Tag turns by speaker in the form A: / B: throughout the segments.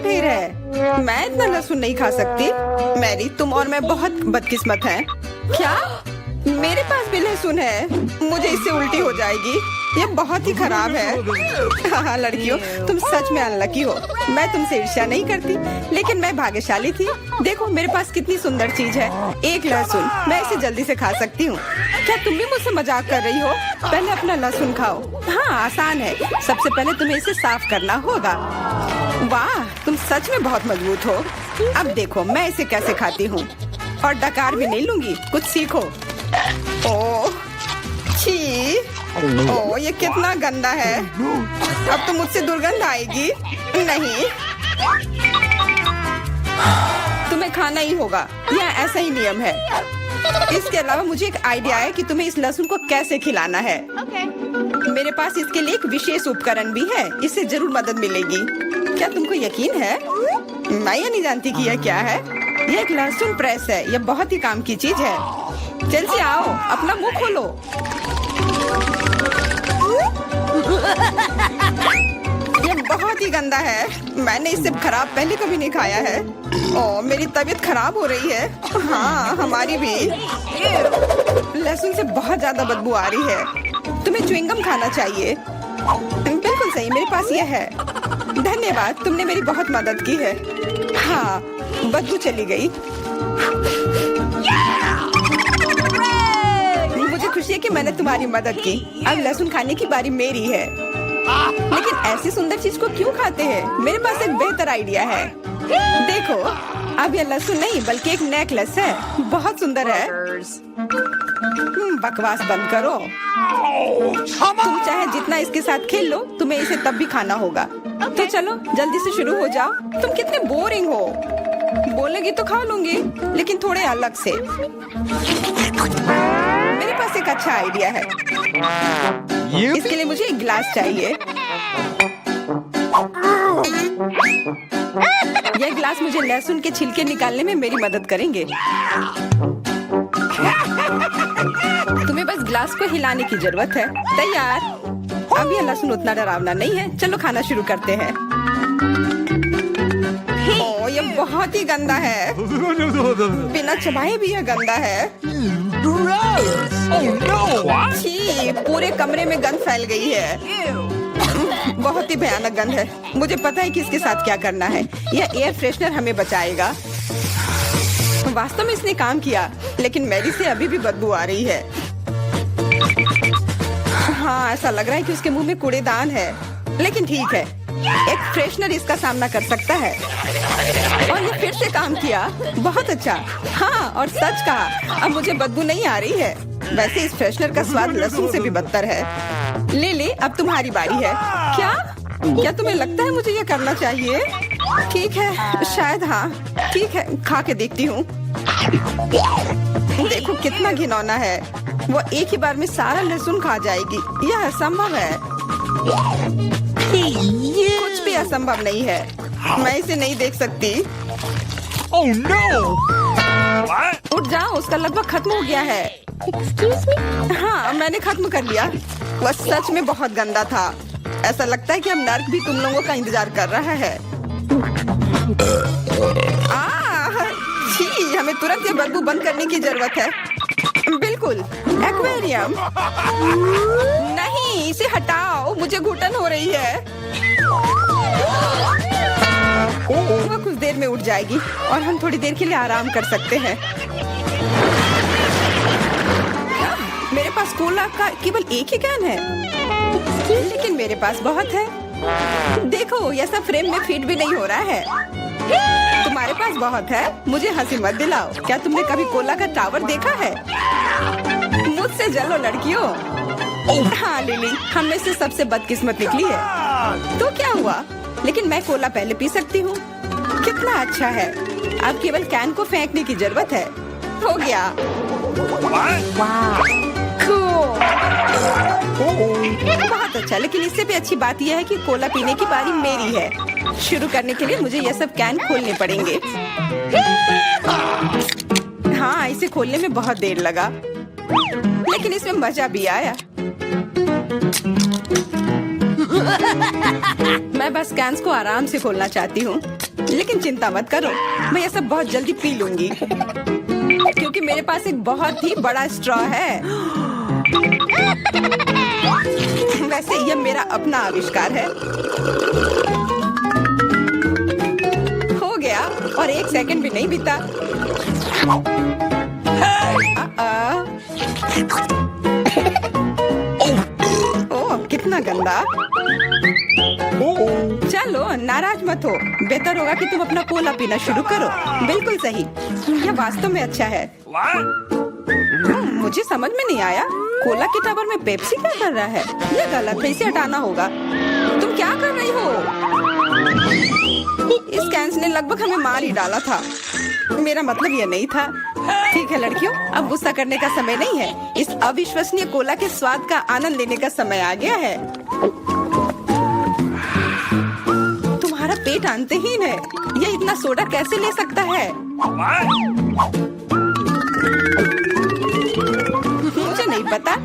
A: ढेर है। मैं इतना लहसुन नहीं खा सकती। मैरी, तुम और मैं बहुत बदकिस्मत हैं। क्या? मेरे पास भी लहसुन है। मुझे इससे उल्टी हो जाएगी। ये बहुत ही खराब है। हाँ लड़कियों, तुम सच में अनलकी हो। मैं तुमसे ईर्ष्या नहीं करती, लेकिन मैं भाग्यशाली थी। देखो मेरे पास कितनी सुंदर चीज है, एक लहसुन। मैं इसे जल्दी से खा सकती हूँ। क्या तुम भी मुझसे मजाक कर रही हो? पहले अपना लहसुन खाओ। हाँ आसान है। सबसे पहले तुम्हें इसे साफ करना होगा। वाह, तुम सच में बहुत मजबूत हो। अब देखो मैं इसे कैसे खाती हूँ, और डकार भी नहीं लूंगी। कुछ सीखो। ओह छी, ओह ये कितना गंदा है। अब तो मुझसे दुर्गंध आएगी। नहीं, तुम्हें खाना ही होगा। यह ऐसा ही नियम है। इसके अलावा मुझे एक आइडिया है कि तुम्हें इस लहसुन को कैसे खिलाना है। मेरे पास इसके लिए एक विशेष उपकरण भी है। इससे जरूर मदद मिलेगी। क्या तुमको यकीन है? मैं ये नहीं जानती कि यह क्या है। यह एक लहसुन प्रेस है। यह बहुत ही काम की चीज है। चेल्सी आओ, अपना मुंह खोलो। ये बहुत ही गंदा है। मैंने इससे खराब पहले कभी नहीं खाया है। ओह मेरी तबीयत खराब हो रही है। हाँ हमारी भी। लहसुन से बहुत ज्यादा बदबू आ रही है। तुम्हें च्युइंगम खाना चाहिए। बिल्कुल सही, मेरे पास यह है। धन्यवाद, तुमने मेरी बहुत मदद की है। हाँ बदबू चली गई। मुझे खुशी है कि मैंने तुम्हारी मदद की। अब लहसुन खाने की बारी मेरी है। लेकिन ऐसी सुंदर चीज को क्यों खाते हैं? मेरे पास एक बेहतर आइडिया है। देखो, अब यह लहसुन नहीं बल्कि एक नेकलेस है। बहुत सुंदर है। बकवास बंद करो। तुम चाहे जितना इसके साथ खेल लो, तुम्हें इसे तब भी खाना होगा। तो चलो जल्दी से शुरू हो जाओ। तुम कितने बोरिंग हो। बोलेगी तो खा लूंगी, लेकिन थोड़े अलग से। मेरे पास एक अच्छा आइडिया है। इसके लिए मुझे एक गिलास चाहिए। यह गिलास मुझे लहसुन के छिलके निकालने में मेरी मदद करेंगे। तुम्हें बस गिलास को हिलाने की जरूरत है। तैयार। अब यह लहसुन उतना डरावना नहीं है। चलो खाना शुरू करते हैं। ओह ये बहुत ही गंदा है। बिना चबाए भी यह गंदा है। छी, पूरे कमरे में गंध फैल गई है। बहुत ही भयानक गंध है। मुझे पता है कि इसके साथ क्या करना है। यह एयर फ्रेशनर हमें बचाएगा। वास्तव में इसने काम किया, लेकिन मैरी से अभी भी बदबू आ रही है। हाँ ऐसा लग रहा है कि उसके मुंह में कूड़ेदान है, लेकिन ठीक है, एक फ्रेशनर इसका सामना कर सकता है। और ये फिर से काम किया। बहुत अच्छा। हाँ और सच कहा, अब मुझे बदबू नहीं आ रही है। वैसे इस फ्रेशनर का स्वाद लहसुन से भी बदतर है। ले अब तुम्हारी बारी है। क्या तुम्हें लगता है मुझे ये करना चाहिए? ठीक है, शायद हाँ। ठीक है, खा के देखती हूँ। देखो कितना घिनौना है। वो एक ही बार में सारा लहसुन खा जाएगी। यह असंभव है। कुछ भी असंभव नहीं है। मैं इसे नहीं देख सकती।
B: Oh no!
A: उठ जाओ, उसका लगभग खत्म हो गया है।
C: Excuse me?
A: हाँ मैंने खत्म कर लिया। वह सच में बहुत गंदा था। ऐसा लगता है कि अब नर्क भी तुम लोगों का इंतजार कर रहा है। छी, हमें तुरंत ये बदबू बंद करने की जरूरत है। बिल्कुल, एक्वेरियम। नहीं, इसे हटाओ, मुझे घुटन हो रही है। वह कुछ देर में उठ जाएगी और हम थोड़ी देर के लिए आराम कर सकते हैं। मेरे पास कोला का केवल एक ही कैन है, लेकिन मेरे पास बहुत है। देखो यह सब फ्रेम में फिट भी नहीं हो रहा है। तुम्हारे पास बहुत है, मुझे हंसी मत दिलाओ। क्या तुमने कभी कोला का टावर देखा है? मुझसे जलो लड़कियों। हाँ लिली, हम में से सबसे बदकिस्मत निकली है। तो क्या हुआ? लेकिन मैं कोला पहले पी सकती हूँ। कितना अच्छा है। अब केवल कैन को फेंकने की जरूरत है। हो गया। बहुत अच्छा, लेकिन इससे भी अच्छी बात यह है कि कोला पीने की बारी मेरी है। शुरू करने के लिए मुझे यह सब कैन खोलने पड़ेंगे। हाँ इसे खोलने में बहुत देर लगा, लेकिन इसमें मजा भी आया। मैं बस कैन्स को आराम से खोलना चाहती हूँ। लेकिन चिंता मत करो, मैं ये सब बहुत जल्दी पी लूंगी क्योंकि मेरे पास एक बहुत ही बड़ा स्ट्रॉ है। वैसे यह मेरा अपना आविष्कार है। हो गया और 1 सेकंड भी नहीं बीता। ओह, कितना गंदा। चलो नाराज मत हो, बेहतर होगा कि तुम अपना कोला पीना शुरू करो। बिल्कुल सही, यह वास्तव में अच्छा है। मुझे समझ में नहीं आया, कोला के टावर में पेप्सी क्या कर रहा है? यह गलत है, इसे हटाना होगा। तुम क्या कर रही हो? इस कैंस ने लगभग हमें मार ही डाला था। मेरा मतलब यह नहीं था। ठीक है लड़कियों, अब गुस्सा करने का समय नहीं है। इस अविश्वसनीय कोला के स्वाद का आनंद लेने का समय आ गया है। तुम्हारा पेट अंतहीन है। यह इतना सोडा कैसे ले सकता है? मुझे नहीं पता,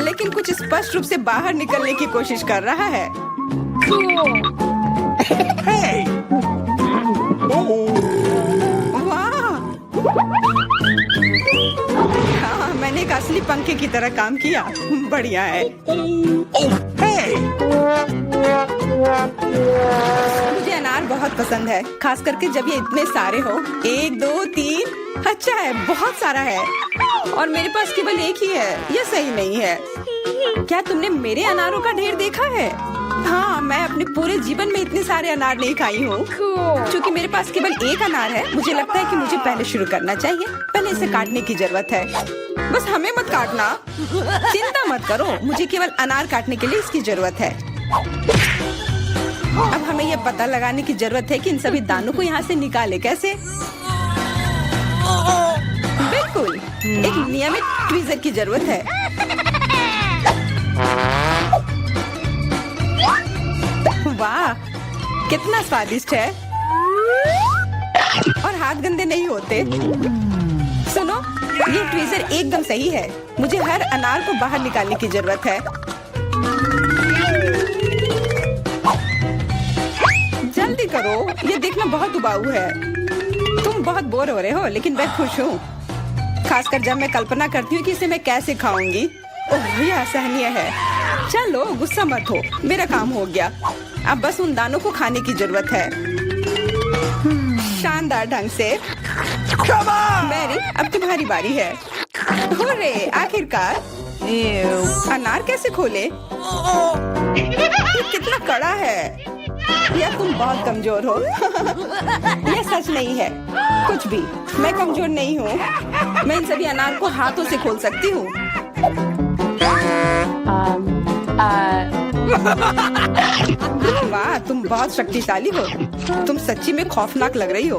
A: लेकिन कुछ स्पष्ट रूप से बाहर निकलने की कोशिश कर रहा है।
B: Hey!
A: वाह! हाँ, मैंने एक असली पंखे की तरह काम किया। बढ़िया है।
B: Oh, hey!
A: मुझे अनार बहुत पसंद है, खास करके जब ये इतने सारे हो। 1 2 3। अच्छा है, बहुत सारा है और मेरे पास केवल एक ही है। यह सही नहीं है। क्या तुमने मेरे अनारों का ढेर देखा है? हाँ, मैं अपने पूरे जीवन में इतने सारे अनार नहीं खाई हूँ। क्योंकि मेरे पास केवल एक अनार है, मुझे लगता है कि मुझे पहले शुरू करना चाहिए। पहले इसे काटने की जरूरत है। बस हमें मत काटना। चिंता मत करो, मुझे केवल अनार काटने के लिए इसकी जरूरत है। अब हमें यह पता लगाने की जरूरत है कि इन सभी दानों को यहाँ से निकाले कैसे। बिल्कुल, एक नियमित ट्वीजर की जरूरत है। वाह, कितना स्वादिष्ट है और हाथ गंदे नहीं होते। सुनो, ये ट्वीजर एकदम सही है। मुझे हर अनार को बाहर निकालने की जरूरत है। जल्दी करो, ये देखना बहुत उबाऊ है। तुम बहुत बोर हो रहे हो, लेकिन मैं खुश हूँ, खासकर जब मैं कल्पना करती हूँ कि इसे मैं कैसे खाऊंगी। ओह, यह असहनीय है। चलो गुस्सा मत हो, मेरा काम हो गया। अब बस उन दानों को खाने की जरूरत है, शानदार ढंग से। मैरी, अब तुम्हारी बारी है। हुर्रे, आखिरकार। अनार कैसे खोले? ये कितना कड़ा है। या तुम बहुत कमजोर हो। यह सच नहीं है कुछ भी। मैं कमजोर नहीं हूँ। मैं इन सभी अनार को हाथों से खोल सकती हूँ। वाह, तुम बहुत शक्तिशाली हो। तुम सच्ची में खौफनाक लग रही हो,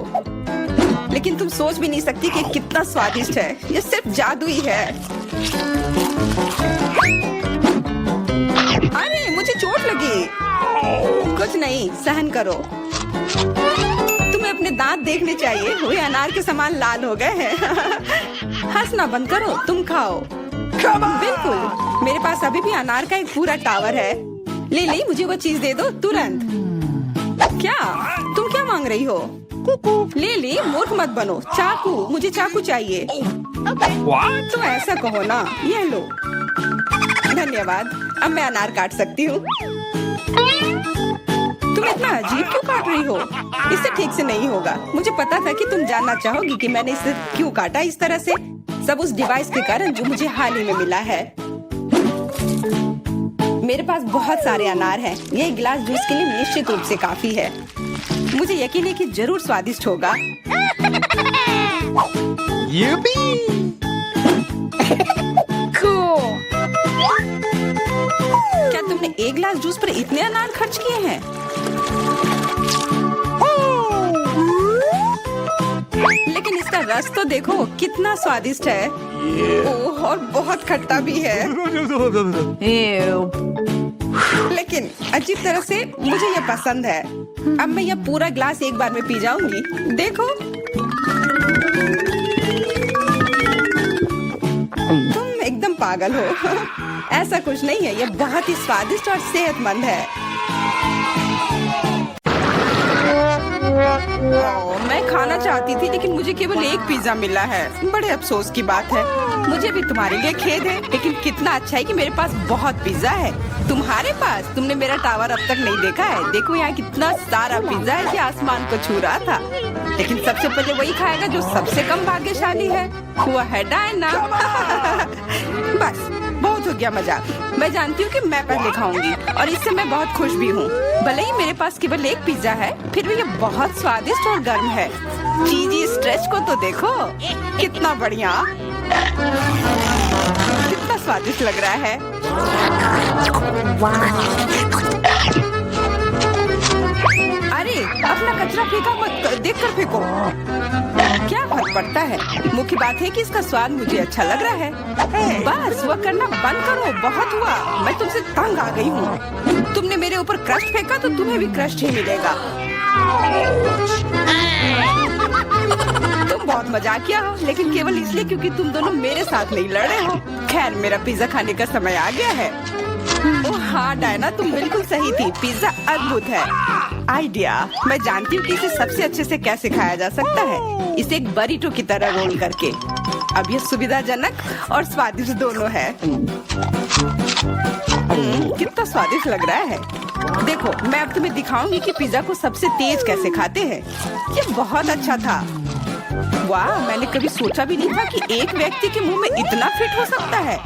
A: लेकिन तुम सोच भी नहीं सकती कि कितना स्वादिष्ट है। ये सिर्फ जादू ही है। अरे, मुझे चोट लगी। कुछ नहीं, सहन करो। तुम्हें अपने दांत देखने चाहिए, वे अनार के समान लाल हो गए हैं। हंसना बंद करो, तुम खाओ। बिल्कुल, मेरे पास अभी भी अनार का एक पूरा टावर है। लिली, मुझे वो चीज दे दो तुरंत। क्या तुम क्या मांग रही हो? लिली, मूर्ख मत बनो। चाकू, मुझे चाकू चाहिए।
B: What?
A: तो ऐसा कहो ना। ये लो। धन्यवाद, अब मैं अनार काट सकती हूँ। तुम इतना अजीब क्यों काट रही हो? इससे ठीक से नहीं होगा। मुझे पता था कि तुम जानना चाहोगी कि मैंने इसे क्यों काटा इस तरह से। सब उस डिवाइस के कारण जो मुझे हाल ही में मिला है। मेरे पास बहुत सारे अनार हैं। ये एक गिलास जूस के लिए निश्चित रूप से काफी है। मुझे यकीन है कि जरूर स्वादिष्ट होगा।
B: Yippee!
C: Cool.
A: क्या तुमने एक गिलास जूस पर इतने अनार खर्च किए हैं? लेकिन इसका रस तो देखो, कितना स्वादिष्ट है। ओह, और बहुत खट्टा भी है।
C: Ew.
A: लेकिन अजीब तरह से मुझे यह पसंद है। अब मैं यह पूरा ग्लास एक बार में पी जाऊंगी। देखो, तुम एकदम पागल हो। ऐसा कुछ नहीं है, यह बहुत ही स्वादिष्ट और सेहतमंद है। मैं खाना चाहती थी लेकिन मुझे केवल एक पिज्जा मिला है। बड़े अफसोस की बात है। मुझे भी तुम्हारे लिए खेद है, लेकिन कितना अच्छा है कि मेरे पास बहुत पिज्जा है। तुम्हारे पास? तुमने मेरा टावर अब तक नहीं देखा है। देखो यहाँ कितना सारा पिज्जा है कि आसमान को छू रहा था। लेकिन सबसे पहले वही खाएगा जो सबसे कम भाग्यशाली है। वो है डायना। बस बहुत हो गया मजाक। मैं जानती हूँ कि मैं पहले खाऊंगी और इससे मैं बहुत खुश भी हूँ। भले ही मेरे पास केवल एक पिज्जा है, फिर भी ये बहुत स्वादिष्ट और गर्म है। चीजी स्ट्रेच को तो देखो, कितना बढ़िया, कितना स्वादिष्ट लग रहा है। अरे अपना कचरा फेंका मत, देखकर फेंको। क्या फर्क पड़ता है? मुख्य बात है कि इसका स्वाद मुझे अच्छा लग रहा है। बस वो करना बंद करो, बहुत हुआ। मैं तुमसे तंग आ गई हूँ। तुमने मेरे ऊपर क्रस्ट फेंका तो तुम्हें भी क्रस्ट ही मिलेगा। तुम बहुत मजाकिया हो, लेकिन केवल इसलिए क्योंकि तुम दोनों मेरे साथ नहीं लड़ रहे हो। खैर, मेरा पिज्जा खाने का समय आ गया है। ओह हाँ डायना, तुम बिल्कुल सही थी। पिज्जा अद्भुत है। आइडिया, मैं जानती हूँ कि इसे सबसे अच्छे से कैसे खाया जा सकता है। इसे एक बरीटो की तरह रोल करके। अब यह सुविधाजनक और स्वादिष्ट दोनों है। कितना स्वादिष्ट लग रहा है। देखो, मैं अब तुम्हें दिखाऊंगी कि पिज्जा को सबसे तेज कैसे खाते हैं। ये बहुत अच्छा था। वाह, मैंने कभी सोचा भी नहीं था कि एक व्यक्ति के मुंह में इतना फिट हो सकता है।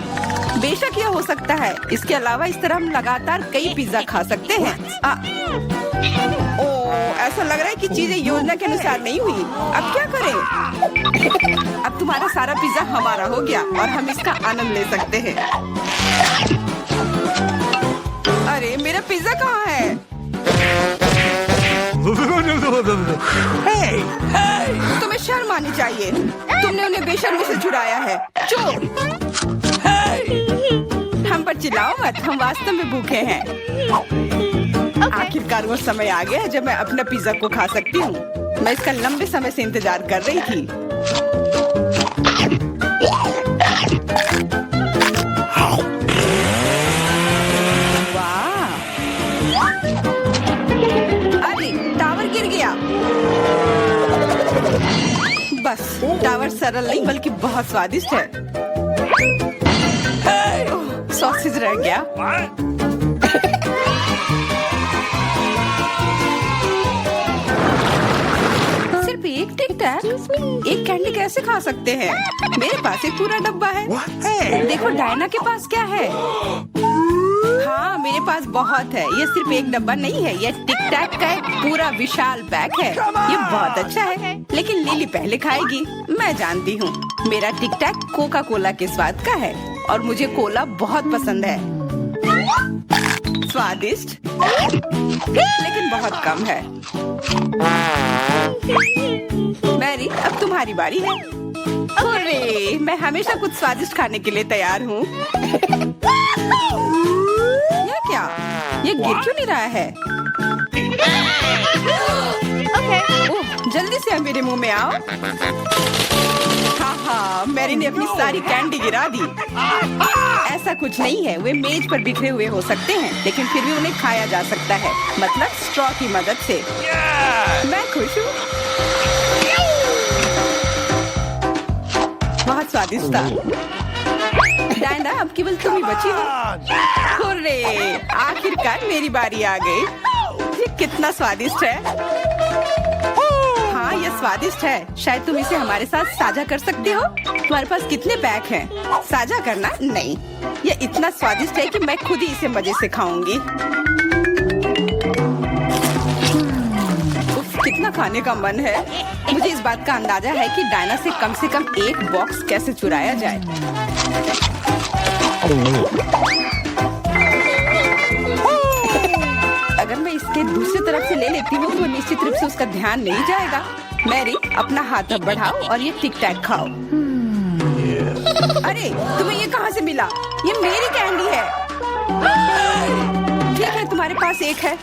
A: बेशक यह हो सकता है। इसके अलावा इस तरह हम लगातार कई पिज्जा खा सकते हैं। ऐसा लग रहा है कि चीजें योजना के अनुसार नहीं हुई। अब क्या करें? अब तुम्हारा सारा पिज्जा हमारा हो गया और हम इसका आनंद ले सकते हैं। अरे मेरा पिज्जा कहाँ है?
B: Hey! Hey!
A: तुम्हें शर्म आनी चाहिए। तुमने उन्हें बेशर्मी से छुड़ाया है। चुप! हम पर चिल्लाओ मत, हम वास्तव में भूखे हैं। आखिरकार वो समय आ गया जब मैं अपना पिज्जा को खा सकती हूँ। मैं इसका लंबे समय से इंतजार कर रही थी। वाह! अरे टावर गिर गया। बस टावर सरल नहीं बल्कि बहुत स्वादिष्ट है। सॉसेज रह गया। सिर्फ एक टिक टैक, एक कैंडी कैसे खा सकते हैं? मेरे पास एक पूरा डब्बा है। देखो डायना के पास क्या है। हाँ, मेरे पास बहुत है। ये सिर्फ एक डब्बा नहीं है, ये टिक टैक का एक पूरा विशाल पैक है। ये बहुत अच्छा है, लेकिन लिली पहले खाएगी। मैं जानती हूँ। मेरा टिक टैक कोका कोला के स्वाद का है और मुझे कोला बहुत पसंद है। स्वादिष्ट, लेकिन बहुत कम है। मैरी, अब तुम्हारी बारी है। अरे, मैं हमेशा कुछ स्वादिष्ट खाने के लिए तैयार हूँ। यह क्या? ये गिर क्यों नहीं रहा है? ओह, जल्दी से मेरे मुंह में आओ। हाँ, मैरी ने अपनी सारी कैंडी गिरा दी। ऐसा कुछ नहीं है, वे मेज पर बिखरे हुए हो सकते हैं, लेकिन फिर भी उन्हें खाया जा सकता है, मतलब स्ट्रॉ की मदद से। मैं खुश हूँ। बहुत स्वादिष्ट था। डायना, अब केवल तुम ही बची हो। हुर्रे, आखिरकार मेरी बारी आ गई। ये कितना स्वादिष्ट है। हाँ, ये स्वादिष्ट है। शायद तुम इसे हमारे साथ साझा कर सकते हो। तुम्हारे पास कितने पैक हैं? साझा करना नहीं। ये इतना स्वादिष्ट है कि मैं खुद ही इसे मजे से खाऊंगी। कितना खाने का मन है। मुझे इस बात का अंदाजा है कि डायना से कम एक बॉक्स कैसे चुराया जाए। अगर मैं इसके दूसरी तरफ से ले लेती हूँ तो निश्चित रूप से उसका ध्यान नहीं जाएगा। मैरी, अपना हाथ अब बढ़ाओ और ये टिक टैक खाओ। अरे, तुम्हें ये कहाँ से मिला? ये मेरी कैंडी है। ठीक है, तुम्हारे पास एक है।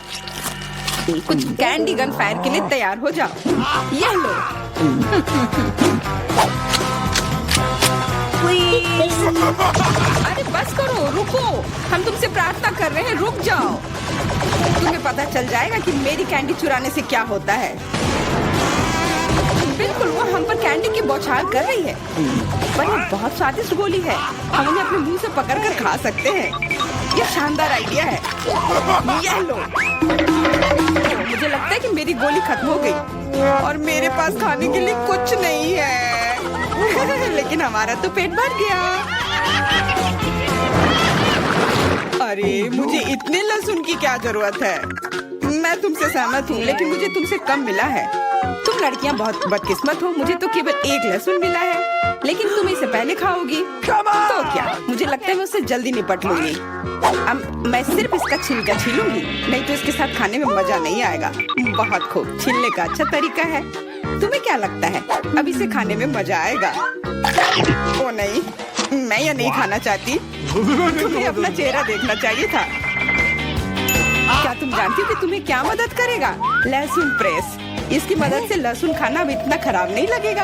A: कुछ कैंडी गन फायर के लिए तैयार हो जाओ। ये लो। अरे बस करो, रुको। हम तुमसे प्रार्थना कर रहे हैं, रुक जाओ। तुम्हें पता चल जाएगा कि मेरी कैंडी चुराने से क्या होता है। बिल्कुल, वो हम पर कैंडी की बौछार कर रही है। पर ये बहुत स्वादिष्ट गोली है, हम उन्हें अपने मुंह से पकड़कर खा सकते हैं। ये शानदार आइडिया है। यह लो। मुझे लगता है कि मेरी गोली खत्म हो गई और मेरे पास खाने के लिए कुछ नहीं है। लेकिन हमारा तो पेट भर गया। अरे मुझे इतने लहसुन की क्या जरूरत है? मैं तुमसे सहमत हूँ, लेकिन मुझे तुमसे कम मिला है। तुम लड़कियाँ बहुत बदकिस्मत हो, मुझे तो केवल एक लहसुन मिला है, लेकिन तुम इसे पहले खाओगी। तो क्या, मुझे लगता है मैं उससे जल्दी निपट लूंगी। अब मैं सिर्फ इसका छिलका छीलूंगी, नहीं तो इसके साथ खाने में मजा नहीं आएगा। बहुत खूब, छीलने का अच्छा तरीका है। तुम्हें क्या लगता है अब इसे खाने में मजा आएगा? ओ नहीं, मैं यह नहीं खाना चाहती। तुम्हें अपना चेहरा देखना चाहिए था। क्या तुम जानती हो कि तुम्हें क्या मदद करेगा? लहसुन प्रेस। इसकी मदद से लहसुन खाना अब इतना खराब नहीं लगेगा।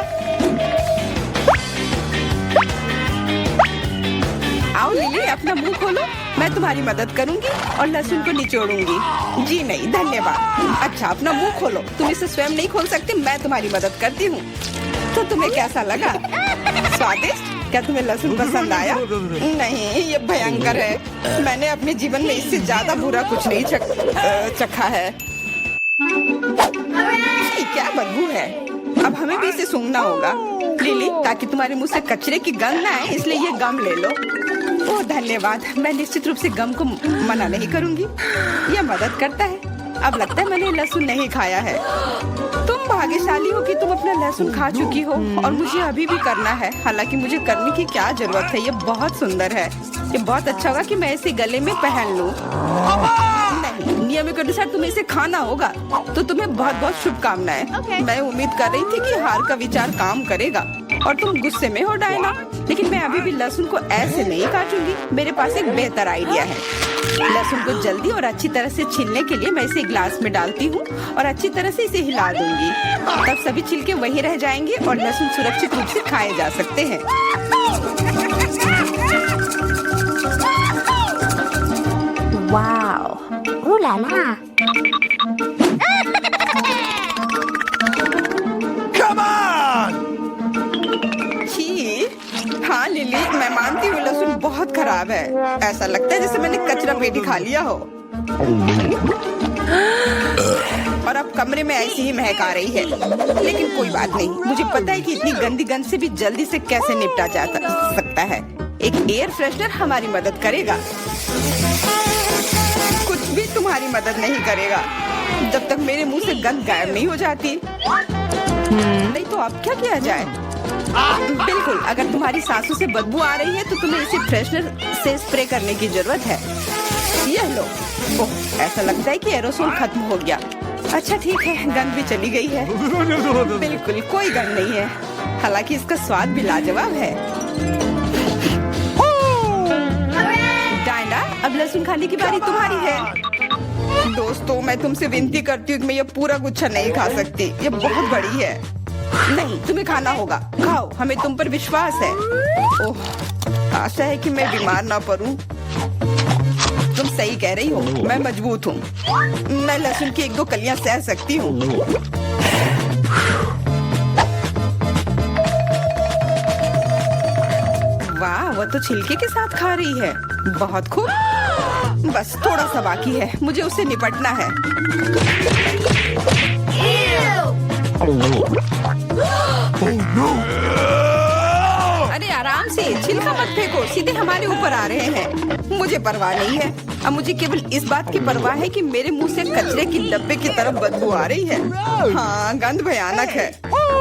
A: आओ लिली, अपना मुंह खोलो, मैं तुम्हारी मदद करूंगी और लहसुन को निचोड़ूंगी। जी नहीं, धन्यवाद। अच्छा, अपना मुंह खोलो। तुम इसे स्वयं नहीं खोल सकते, मैं तुम्हारी मदद करती हूँ। तो तुम्हें कैसा लगा? स्वादिष्ट? क्या तुम्हें लहसुन पसंद आया? नहीं, ये भयंकर है। मैंने अपने जीवन में इससे ज्यादा बुरा कुछ नहीं चखा है। क्या बदबू है। अब हमें भी इसे सूंघना होगा लिली, ताकि तुम्हारे मुंह से कचरे की गंध न आए, इसलिए ये गम ले लो। ओह धन्यवाद, मैं निश्चित रूप से गम को मना नहीं करूंगी, यह मदद करता है। अब लगता है मैंने लहसुन नहीं खाया है। तुम भाग्यशाली हो कि तुम अपना लहसुन खा चुकी हो और मुझे अभी भी करना है। हालांकि मुझे करने की क्या जरूरत है, ये बहुत सुंदर है। ये बहुत अच्छा होगा कि मैं इसे गले में पहन लूं। नहीं, नियम के अनुसार तुम्हें इसे खाना होगा। तो तुम्हें बहुत बहुत शुभकामनाएं। मैं उम्मीद कर रही थी कि हार का विचार काम करेगा और तुम गुस्से में हो डायना, लेकिन मैं अभी भी लहसुन को ऐसे नहीं काटूंगी। मेरे पास एक बेहतर आइडिया है। लहसुन को जल्दी और अच्छी तरह से छीलने के लिए मैं इसे ग्लास में डालती हूँ और अच्छी तरह से इसे हिला दूंगी। तब सभी छिलके वहीं रह जाएंगे और लहसुन सुरक्षित रूप से खाए जा सकते हैं।
D: Wow, ooh la la।
B: Come on!
A: छी, हाँ लिली, मैं मानती हूँ लहसुन बहुत खराब है। ऐसा लगता है जैसे मैंने कचरा पेटी खा लिया हो। और अब कमरे में ऐसी ही महक आ रही है, लेकिन कोई बात नहीं। मुझे पता है कि इतनी गंदी गंध से भी जल्दी से कैसे निपटा जा सकता है। एक एयर फ्रेशनर हमारी मदद करेगा। कुछ भी तुम्हारी मदद नहीं करेगा जब तक मेरे मुंह से गंध गायब नहीं हो जाती। नहीं तो अब क्या किया जाए? बिल्कुल, अगर तुम्हारी सांसों से बदबू आ रही है तो तुम्हें इसे फ्रेशनर से स्प्रे करने की जरूरत है। यह लो। ओह, ऐसा लगता है कि एरोसोल खत्म हो गया। अच्छा ठीक है, गंध भी चली गई है। बिल्कुल कोई गंध नहीं है, हालांकि इसका स्वाद भी लाजवाब है। डायना, अब लहसुन खाने की बारी तुम्हारी है। दोस्तों, मैं तुमसे विनती करती हूँ कि मैं ये पूरा गुच्छा नहीं खा सकती, ये बहुत बड़ी है। नहीं, तुम्हें खाना होगा। खाओ, हमें तुम पर विश्वास है। ओह, आशा है कि मैं बीमार ना पड़ूं। तुम सही कह रही हो, मैं मजबूत हूँ। मैं लहसुन की 1-2 कलियां सह सकती हूँ। वाह, वो तो छिलके के साथ खा रही है। बहुत खूब। बस थोड़ा सा बाकी है, मुझे उससे निपटना है। अरे आराम से, छिलका मत फेंको, सीधे हमारे ऊपर आ रहे हैं। मुझे परवाह नहीं है। अब मुझे केवल इस बात की परवाह है कि मेरे मुंह से कचरे की डब्बे की तरफ बदबू आ रही है। हाँ, गंध भयानक है,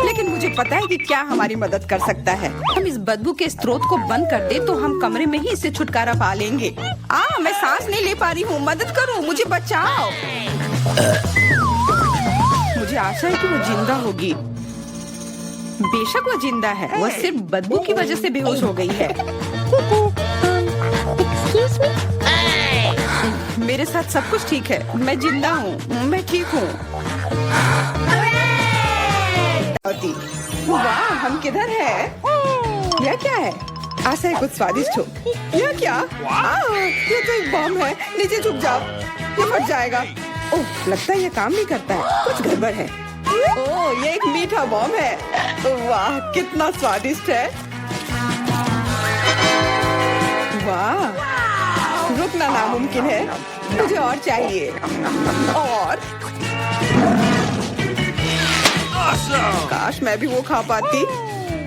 A: लेकिन मुझे पता है कि क्या हमारी मदद कर सकता है। हम इस बदबू के स्रोत को बंद कर दे तो हम कमरे में ही इससे छुटकारा पा लेंगे। मैं सांस नहीं ले पा रही हूँ, मदद करो, मुझे बचाओ। मुझे आशा है कि वो जिंदा होगी। बेशक वो जिंदा है, वो सिर्फ बदबू की वजह से बेहोश हो गई है।
D: Excuse me?
A: मेरे साथ सब कुछ ठीक है, मैं जिंदा हूँ, मैं ठीक हूँ। वाह, हम किधर है? यह क्या है? आशा है कुछ स्वादिष्ट हो। यह क्या? ये तो एक बम है। नीचे झुक जाओ, ये फट जाएगा। ओह, लगता है ये काम नहीं करता है, कुछ गड़बड़ है। ओह, ये एक मीठा बॉम है। वाह, कितना स्वादिष्ट है। वाह, रुकना नामुमकिन है। मुझे और चाहिए। और
B: Awesome!
A: काश मैं भी वो खा पाती।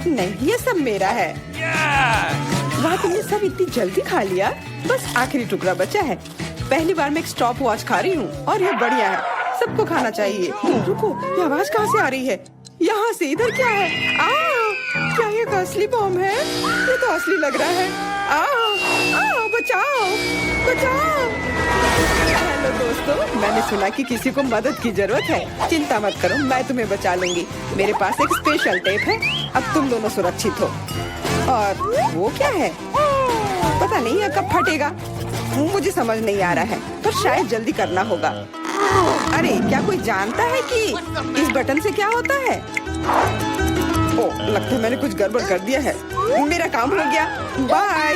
A: नहीं, ये सब मेरा है।
B: Yeah!
A: वाह, तुमने सब इतनी जल्दी खा लिया। बस आखिरी टुकड़ा बचा है। पहली बार मैं एक स्टॉप वॉच खा रही हूँ और ये बढ़िया है। सबको खाना चाहिए। रुको, ये आवाज कहाँ से आ रही है? यहाँ से। इधर क्या है? क्या ये एक असली बॉम्ब है? ये तो असली लग रहा है। बचाओ, बचाओ। हेलो दोस्तों, मैंने सुना कि किसी को मदद की जरूरत है। चिंता मत करो, मैं तुम्हें बचा लूंगी। मेरे पास एक स्पेशल टेप है। अब तुम दोनों सुरक्षित हो। और वो क्या है? पता नहीं ये कब फटेगा। मुझे समझ नहीं आ रहा है, पर शायद जल्दी करना होगा। अरे, क्या कोई जानता है कि इस बटन से क्या होता है? ओह, लगता है मैंने कुछ गड़बड़ कर दिया है। मेरा काम हो गया। बाय।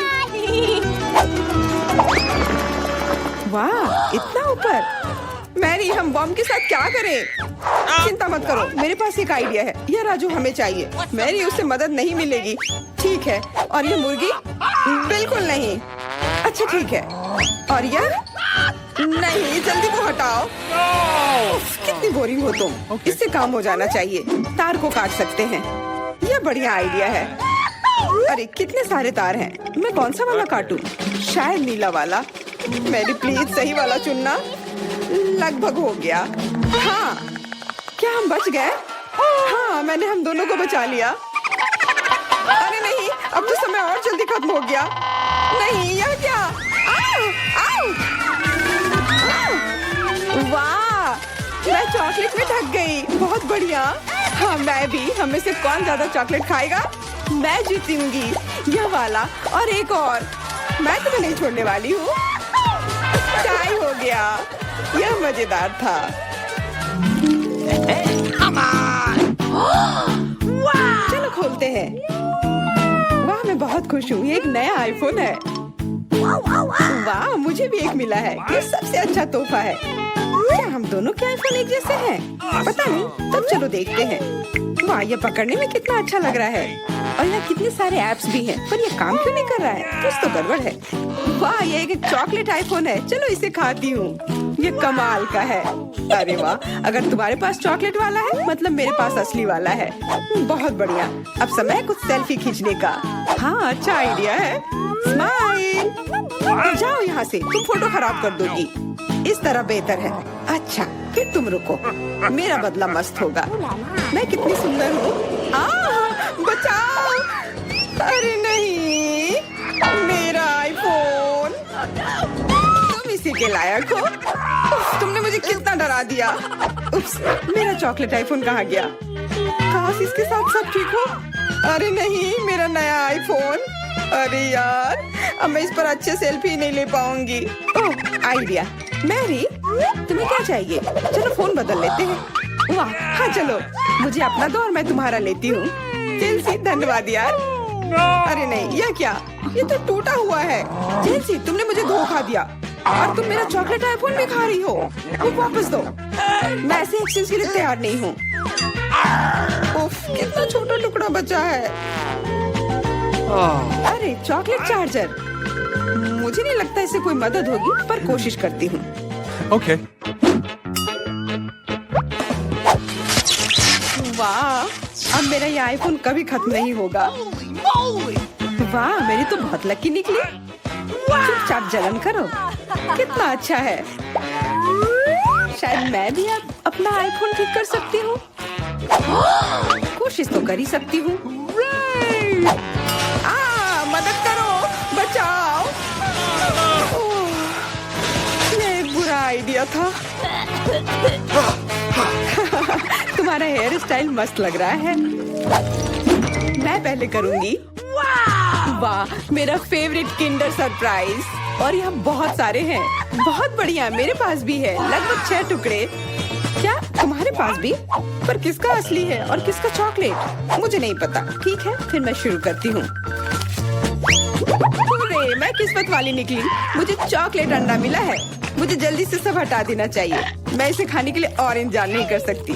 A: वाह, इतना ऊपर। मैरी, हम बॉम्ब के साथ क्या करें? चिंता मत करो, मेरे पास एक आइडिया है। यह राजू हमें चाहिए। मैरी, उससे मदद नहीं मिलेगी। ठीक है। और ये मुर्गी? बिल्कुल नहीं। अच्छा, ठीक है। और यह? नहीं, जल्दी वो हटाओ। उफ, कितनी बोरिंग हो तुम। इससे काम हो जाना चाहिए। तार को काट सकते हैं। यह बढ़िया आइडिया है। अरे, कितने सारे तार हैं। मैं कौन सा वाला काटूं? शायद नीला वाला। मेरी प्लीज सही वाला चुनना। लगभग हो गया। हाँ, क्या हम बच गए? हाँ, मैंने हम दोनों को बचा लिया। अरे नहीं, अब तो समय और जल्दी खत्म हो गया। नहीं, यह क्या? आओ, आओ। वाह, मैं चॉकलेट में ढक गई। बहुत बढ़िया। हाँ, मैं भी। हमें से कौन ज्यादा चॉकलेट खाएगा? मैं जीतूंगी। यह वाला और एक और। मैं तुम्हें नहीं छोड़ने वाली हूँ। टाई हो गया। यह मजेदार था। चलो खोलते हैं। वाह, मैं बहुत खुश हूँ। ये एक नया आईफोन है। वाह, मुझे भी एक मिला है। ये सबसे अच्छा तोहफा है। क्या हम दोनों के आईफोन एक जैसे हैं? पता नहीं, तब चलो देखते हैं। वाह, ये पकड़ने में कितना अच्छा लग रहा है। और यहाँ कितने सारे ऐप्स भी हैं, पर ये काम क्यों नहीं कर रहा है? कुछ तो गड़बड़ है। वाह, ये एक चॉकलेट आईफोन है। चलो इसे खाती हूँ। ये कमाल का है। अरे वाह, अगर तुम्हारे पास चॉकलेट वाला है, मतलब मेरे पास असली वाला है। बहुत बढ़िया। अब समय है कुछ सेल्फी खींचने का। हाँ, अच्छा आइडिया है। स्माइल। जाओ यहाँ से, तुम फोटो खराब कर दोगी। इस तरह बेहतर है। अच्छा, फिर तुम रुको। मेरा बदला मस्त होगा। मैं कितनी सुंदर हूँ। बचाओ। अरे नहीं, मेरा आईफोन। तुम इसी के लायक हो। तुमने मुझे कितना डरा दिया। उप्स, मेरा चॉकलेट आईफोन कहाँ गया? काश इसके साथ सब ठीक हो। अरे नहीं, मेरा नया आईफोन। अरे यार, अब मैं इस पर अच्छे सेल्फी नहीं ले पाऊंगी। ओह, आइडिया। मैरी, तुम्हें क्या चाहिए? चलो फोन बदल लेते हैं। वाह, हाँ चलो। मुझे अपना दो और मैं तुम्हारा लेती हूँ। चेल्सी, धन्यवाद यार। अरे नहीं, यह क्या? ये तो टूटा हुआ है। चेल्सी, तुमने मुझे धोखा दिया और तुम मेरा चॉकलेट आईफोन भी खा रही हो। वो वापस दो। मैं ऐसे एक्सचेंज के लिए तैयार नहीं हूँ। उफ, कितना छोटा टुकड़ा बचा है। अरे, चॉकलेट चार्जर। मुझे नहीं लगता इससे कोई मदद होगी, पर कोशिश करती हूँ।
B: Okay.
A: वाह, अब मेरा ये आईफोन कभी खत्म नहीं होगा। वाह, मेरी तो बहुत लकी निकली। चुपचाप जलन करो। कितना अच्छा है। शायद मैं भी अब अपना आईफोन ठीक कर सकती हूँ। कोशिश तो कर ही सकती हूँ। मदद करो, बचाओ। ये एक बुरा आइडिया था। तुम्हारा हेयर स्टाइल मस्त लग रहा है। मैं पहले करूंगी। वाह, मेरा फेवरेट किंडर सरप्राइज। और यहाँ बहुत सारे हैं। बहुत बढ़िया, मेरे पास भी है। लगभग 6 टुकड़े। क्या तुम्हारे पास भी? पर किसका असली है और किसका चॉकलेट? मुझे नहीं पता। ठीक है, फिर मैं शुरू करती हूँ। मैं किस्मत वाली निकली। मुझे चॉकलेट अंडा मिला है। मुझे जल्दी से सब हटा देना चाहिए। मैं इसे खाने के लिए और इंतजार नहीं कर सकती।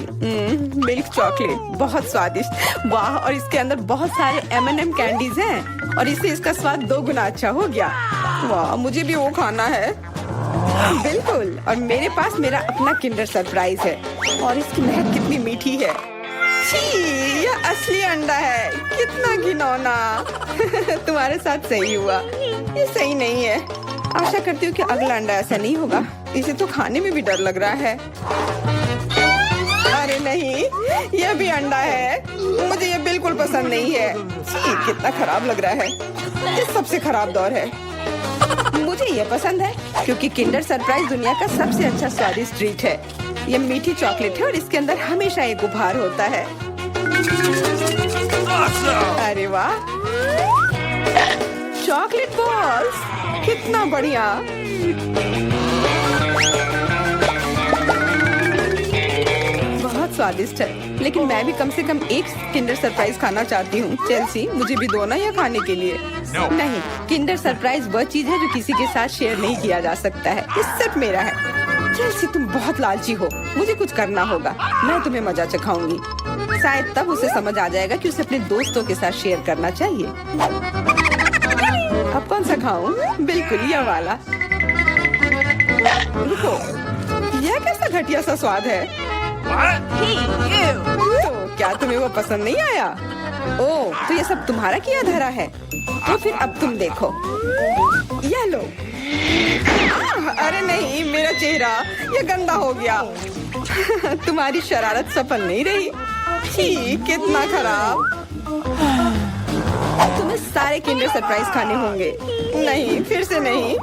A: मिल्क चॉकलेट बहुत स्वादिष्ट, वाह। और इसके अंदर बहुत सारे M&M कैंडीज हैं और इससे इसका स्वाद 2 गुना अच्छा हो गया। वाह, मुझे भी वो खाना है। बिल्कुल, और मेरे पास मेरा अपना किंडर सरप्राइज है और इसकी महक कितनी मीठी है। छी, यह असली अंडा है, कितना घिनौना। तुम्हारे साथ सही हुआ, ये सही नहीं है। आशा करती हूँ कि अगला अंडा ऐसा नहीं होगा। इसे तो खाने में भी डर लग रहा है। अरे नहीं, यह भी अंडा है। मुझे ये बिल्कुल पसंद नहीं है। छी, कितना खराब लग रहा है। ये सबसे खराब दौर है। मुझे ये पसंद है क्योंकि किंडर सरप्राइज दुनिया का सबसे अच्छा स्वादिष्ट ट्रीट है। ये मीठी चॉकलेट है और इसके अंदर हमेशा एक उपहार होता है।
B: Awesome!
A: अरे वाह, चॉकलेट बॉल्स, कितना बढ़िया। बहुत स्वादिष्ट है, लेकिन मैं भी कम से कम एक किंडर सरप्राइज खाना चाहती हूँ। चेल्सी, मुझे भी दो ना यह खाने के लिए।
B: No.
A: नहीं, किंडर सरप्राइज वह चीज है जो किसी के साथ शेयर नहीं किया जा सकता है। ये सिर्फ मेरा है। चेल्सी, तुम बहुत लालची हो। मुझे कुछ करना होगा। मैं तुम्हें मजा चखाऊंगी। शायद तब उसे समझ आ जाएगा कि उसे अपने दोस्तों के साथ शेयर करना चाहिए। अब कौन सा खाऊं? बिल्कुल यह वाला। रुको, यह कैसा घटिया सा स्वाद है?
B: What?
A: तो क्या तुम्हें वो पसंद नहीं आया? ओह, तो ये सब तुम्हारा किया धरा है। तो फिर अब तुम देखो, यह लो। अरे नहीं, मेरा चेहरा ये गंदा हो गया। तुम्हारी शरारत सफल नहीं रही। छी, कितना खराब। तुम्हें सारे किंडर सरप्राइज खाने होंगे। नहीं, फिर से नहीं।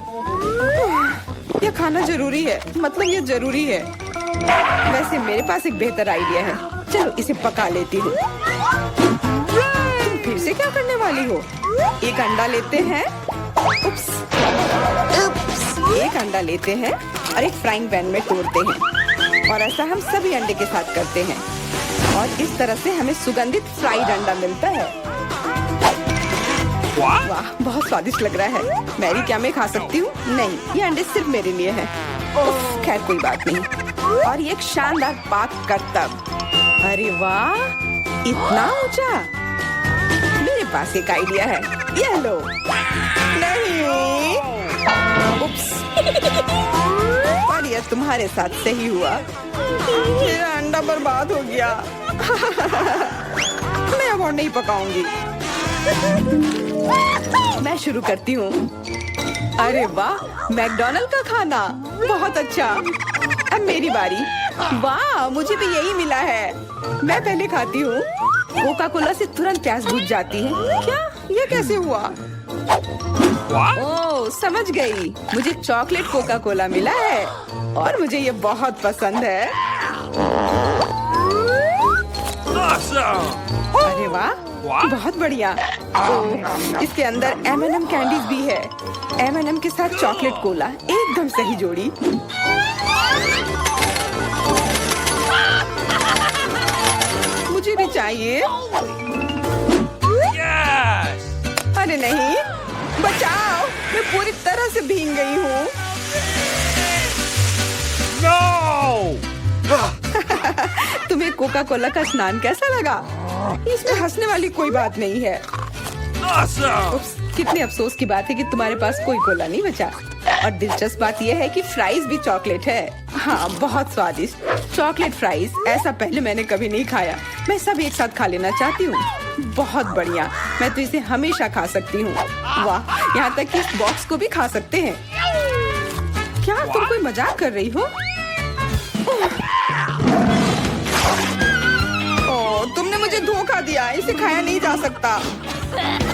A: यह खाना जरूरी है, मतलब ये जरूरी है। वैसे मेरे पास एक बेहतर आइडिया है। चलो इसे पका लेती हूँ। तुम फिर से क्या करने वाली हो? एक अंडा लेते हैं। उप्स। एक अंडा लेते हैं और एक फ्राइंग पैन में तोड़ते हैं और ऐसा हम सभी अंडे के साथ करते हैं और इस तरह से हमें सुगंधित फ्राइड अंडा मिलता है।
B: What?
A: वाह, बहुत स्वादिष्ट लग रहा है। मैरी, क्या मैं खा सकती हूँ? नहीं, ये अंडे सिर्फ मेरे लिए हैं। उफ, खैर कोई बात नहीं। और ये एक शानदार पाक करतब। अरे वाह, इतना ऊंचा। मेरे पास एक आइडिया है। ये लो। नहीं। उप्स। पर यह तुम्हारे साथ सही हुआ। मेरा अंडा बर्बाद हो गया। मैं अब और नहीं पकाऊंगी। मैं शुरू करती हूँ। अरे वाह, मैकडॉनल्ड का खाना, बहुत अच्छा। अब मेरी बारी। वाह, मुझे भी यही मिला है। मैं पहले खाती हूँ। कोका कोला से तुरंत प्यास बुझ जाती है। क्या? ये कैसे हुआ?
B: What?
A: ओह, समझ गई। मुझे चॉकलेट कोका कोला मिला है और मुझे ये बहुत पसंद है।
B: Awesome!
A: अरे वाह, बहुत बढ़िया। ओह, इसके अंदर M&M कैंडीज भी है। M&M के साथ चॉकलेट कोला, एकदम सही जोड़ी। मुझे भी चाहिए।
B: Yes!
A: अरे नहीं, बचाओ, मैं पूरी तरह से भीग गई हूँ।
B: No!
A: तुम्हें कोका कोला का स्नान कैसा लगा? इसमें हंसने वाली कोई बात नहीं है।
B: Awesome!
A: उप्स, कितने अफसोस की बात है कि तुम्हारे पास कोई कोला नहीं बचा। और दिलचस्प बात यह है कि फ्राइज भी चॉकलेट है। हाँ, बहुत स्वादिष्ट चॉकलेट फ्राइज। ऐसा पहले मैंने कभी नहीं खाया। मैं सब एक साथ खा लेना चाहती हूँ। बहुत बढ़िया, मैं तो इसे हमेशा खा सकती हूँ। वाह, यहाँ तक कि इस बॉक्स को भी खा सकते हैं। क्या तुम कोई मजाक कर रही हो? ओह, तुमने मुझे धोखा दिया। इसे खाया नहीं जा सकता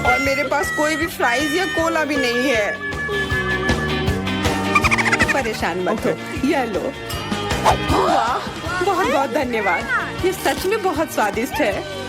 A: और मेरे पास कोई भी फ्राइज या कोला भी नहीं है। परेशान मत हो, यह लो। वाह, बहुत बहुत धन्यवाद। ये सच में बहुत स्वादिष्ट है।